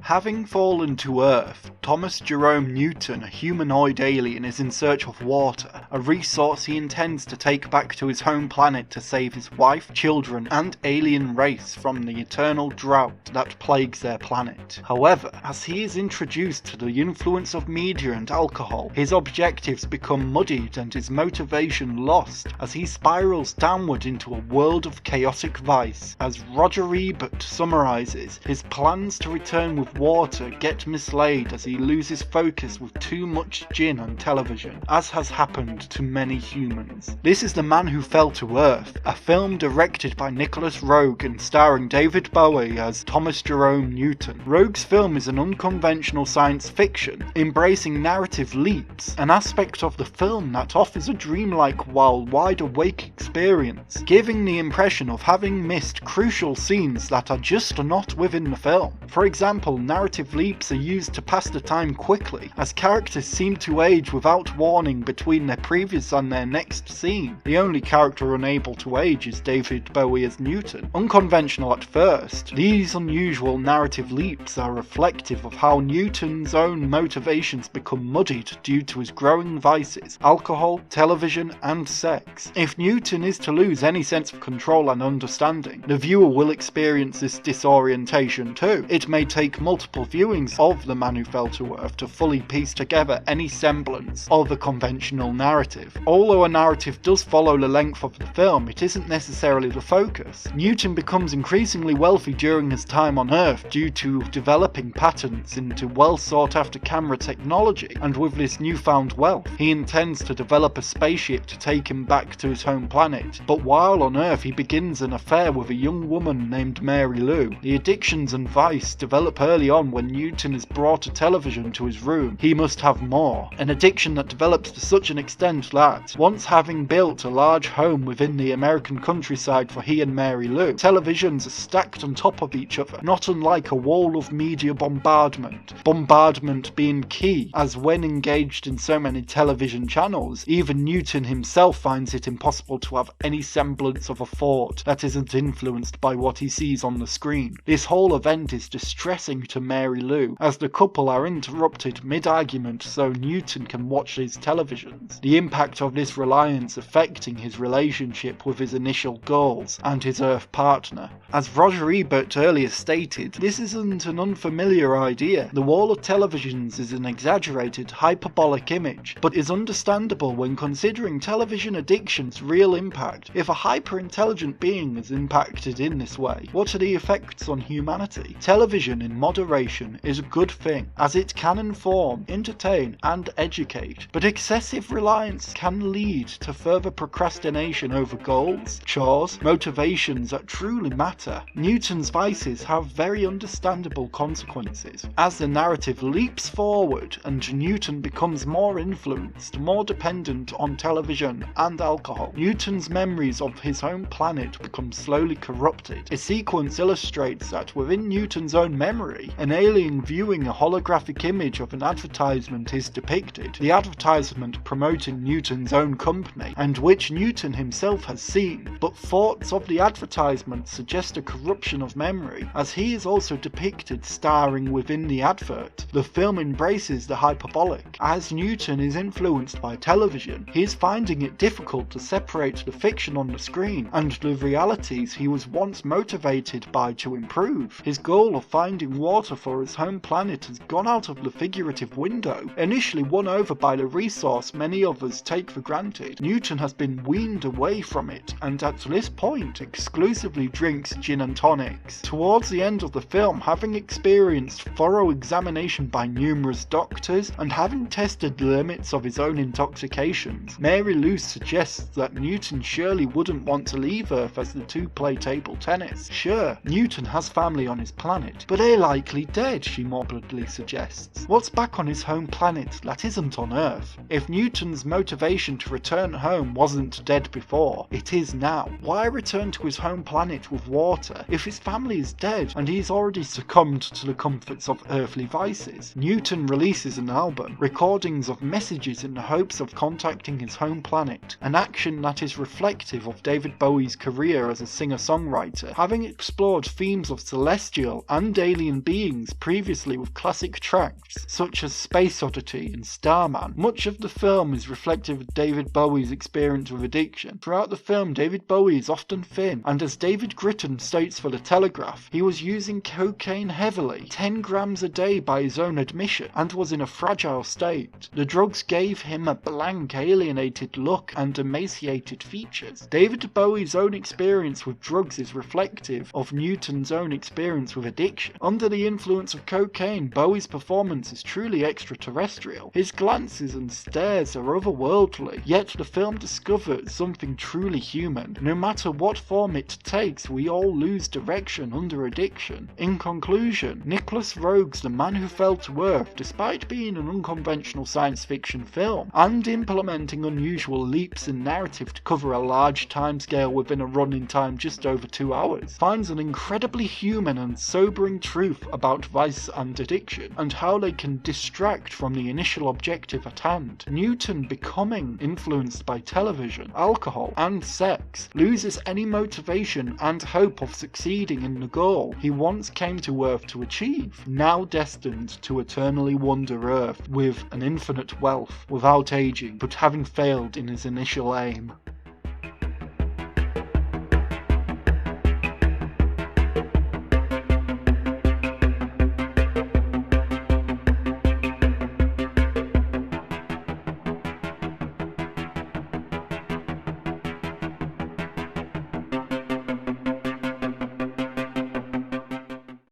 Having fallen to Earth, Thomas Jerome Newton, a humanoid alien, is in search of water, a resource he intends to take back to his home planet to save his wife, children, and alien race from the eternal drought that plagues their planet. However, as he is introduced to the influence of media and alcohol, his objectives become muddied and his motivation lost as he spirals downward into a world of chaotic vice. As Roger Ebert summarizes, his plans to return with water get mislaid as he loses focus with too much gin on television, as has happened to many humans. This is The Man Who Fell to Earth, a film directed by Nicolas Roeg and starring David Bowie as Thomas Jerome Newton. Roeg's film is an unconventional science fiction, embracing narrative leaps, an aspect of the film that offers a dreamlike while wide-awake experience, giving the impression of having missed crucial scenes that are just not within the film. For example, narrative leaps are used to pass the time quickly, as characters seem to age without warning between their previous and their next scene. The only character unable to age is David Bowie as Newton. Unconventional at first, these unusual narrative leaps are reflective of how Newton's own motivations become muddied due to his growing vices, alcohol, television, and sex. If Newton is to lose any sense of control and understanding, the viewer will experience this disorientation too. It may take multiple viewings of The Man Who Fell to Earth to fully piece together any semblance of a conventional narrative. Although a narrative does follow the length of the film, it isn't necessarily the focus. Newton becomes increasingly wealthy during his time on Earth due to developing patents into well sought after camera technology, and with this newfound wealth, he intends to develop a spaceship to take him back to his home planet. But while on Earth, he begins an affair with a young woman named Mary Lou. The addictions and vice develop early on when Newton is brought a television to his room. He must have more, an addiction that develops to such an extent that, once having built a large home within the American countryside for he and Mary Lou, televisions are stacked on top of each other, not unlike a wall of media bombardment. Bombardment being key, as when engaged in so many television channels, even Newton himself finds it impossible to have any semblance of a thought that isn't influenced by what he sees on the screen. This whole event is distressing to Mary Lou, as the couple are interrupted mid-argument so Newton can watch his televisions. The impact of this reliance affecting his relationship with his initial goals and his Earth partner. As Roger Ebert earlier stated, this isn't an unfamiliar idea. The wall of televisions is an exaggerated, hyperbolic image, but is understandable when considering television addiction's real impact. If a hyper-intelligent being is impacted in this way, what are the effects on humanity? Television in moderation is a good thing, as it can inform, entertain, and educate, but excessive reliance can lead to further procrastination over goals, chores, motivations that truly matter. Newton's vices have very understandable consequences. As the narrative leaps forward and Newton becomes more influenced, more dependent on television and alcohol, Newton's memories of his home planet become slowly corrupted. A sequence illustrates that within Newton's own memory, an alien viewing a holographic image of an advertisement is depicted. The advertisement promoting Newton's own company, and which Newton himself has seen, but thoughts of the advertisement suggest a corruption of memory, as he is also depicted starring within the advert. The film embraces the hyperbolic. As Newton is influenced by television, he is finding it difficult to separate the fiction on the screen and the realities he was once motivated by to improve. His goal of finding water for his home planet has gone out of the figurative window. Initially won over by the resource many of us take for granted, Newton has been weaned away from it, and at this point exclusively drinks gin and tonics. Towards the end of the film, having experienced thorough examination by numerous doctors, and having tested the limits of his own intoxications, Mary Lou suggests that Newton surely wouldn't want to leave Earth as the two play table tennis. Sure, Newton has family on his planet, but they're likely dead, she morbidly suggests. What's back on his home planet that isn't on Earth? If Newton's motivation to return home wasn't dead before, it is now. Why return to his home planet with water if his family is dead and he's already succumbed to the comforts of earthly vices? Newton releases an album, recordings of messages in the hopes of contacting his home planet, an action that is reflective of David Bowie's career as a singer-songwriter, having explored themes of celestial and alien beings beings previously with classic tracks such as Space Oddity and Starman. Much of the film is reflective of David Bowie's experience with addiction. Throughout the film, David Bowie is often thin, and as David Gritton states for The Telegraph, he was using cocaine heavily, 10 grams a day by his own admission, and was in a fragile state. The drugs gave him a blank, alienated look and emaciated features. David Bowie's own experience with drugs is reflective of Newton's own experience with addiction. Under the influence of cocaine, Bowie's performance is truly extraterrestrial. His glances and stares are otherworldly, yet the film discovers something truly human. No matter what form it takes, we all lose direction under addiction. In conclusion, Nicolas Roeg's The Man Who Fell to Earth, despite being an unconventional science fiction film and implementing unusual leaps in narrative to cover a large timescale within a running time just over 2 hours, finds an incredibly human and sobering truth about vice and addiction, and how they can distract from the initial objective at hand. Newton, becoming influenced by television, alcohol, and sex, loses any motivation and hope of succeeding in the goal he once came to Earth to achieve, now destined to eternally wander Earth with an infinite wealth, without aging, but having failed in his initial aim.